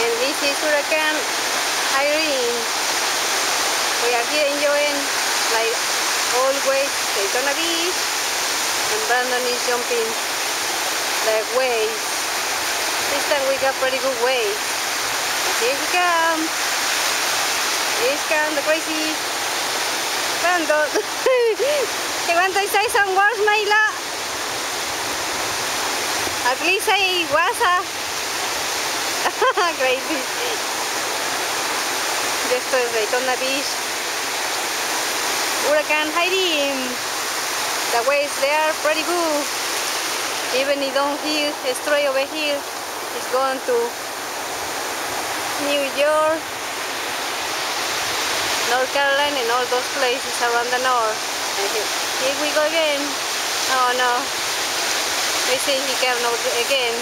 And this is Hurricane Irene. We are here enjoying, like always, Daytona Beach, and Brandon is jumping the waves. This time we got pretty good waves. Here he comes. Here comes the crazy Brandon. You want to say some words, Mayla? At least say wasa. Crazy. Esto es Daytona Beach. Hurricane Irene. The waves there are pretty good. Even if don't hear straight over here, it's going to New York, North Carolina, and all those places around the north. And here we go again. Oh no. We see he came again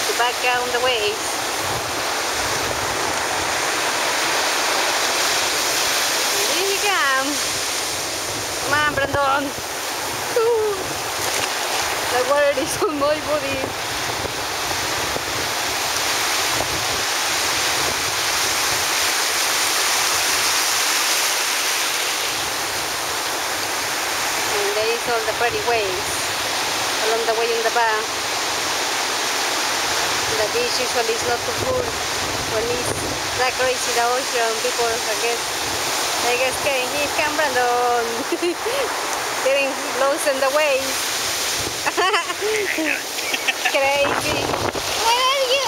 to back down the waves. Here he comes. Come on, Brandon. The water is on my body. And there is all the pretty waves along the way in the back. The beach usually is not too full when it's that crazy, the ocean. People, I guess, he's come Brandon. Getting lost in the waves. Crazy. Where are you?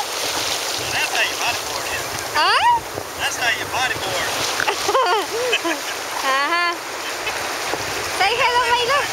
Well, that's how you bodyboard is. Huh? That's how you bodyboard. Say hello, my love.